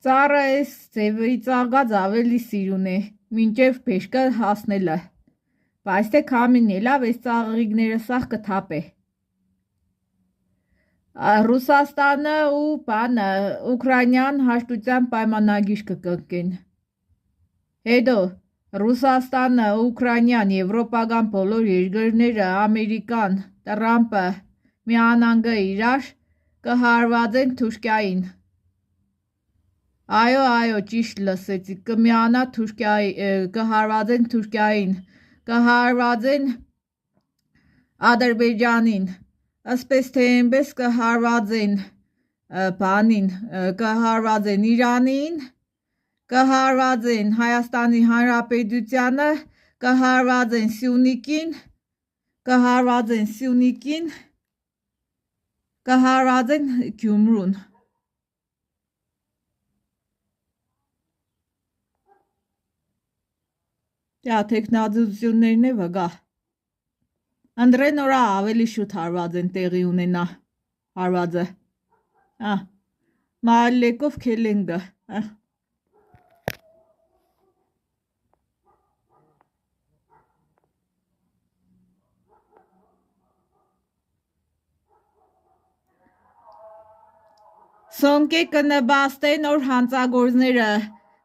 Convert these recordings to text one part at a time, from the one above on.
Ծառը էս ձևի ծաղկած ավելի սիրուն է, մինչև փեշկը հասնելը, բայց թե քամին ելավ, էս ծաղիկները սաղ կթափե։ Ռուսաստանը ու բանը Ուկրաինան հաշտության պայմանագիր կկնքեն։ Հետո Ռուսաստանը, Ուկրաինան, եվրոպական բոլոր երկրները, Ամերիկան, Տրամպը միանան իրար կհարվածեն Թուրքիային։ Այո, ճիշտ լսեցիք, կմիանա կհարվածեն Թուրքիային, կհարվածեն Ադրբեջանին, ասպես թե այնպես կհարվածեն բանին, կհարվածեն Իրանին, կհարվածեն Հայաստանի Հանրապետությանը, կհարվածեն Սյունիքին, կհարվածեն Գյումրուն։ Դա տեխնազդություններն է վգա։ Անդրեն օրա ավելի շուտ հարված են տեղի ունենա հարվածը։ Մալեկով քելենգը։ Սոնկե կնբաստեն օր հանցագործները,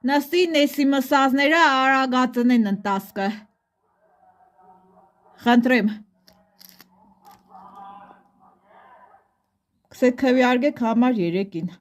նստի նեսի մսազները արագացնեն ընտասկը։ Խնդրեմ։ Կսեք քվյարգեք համար 3-ին։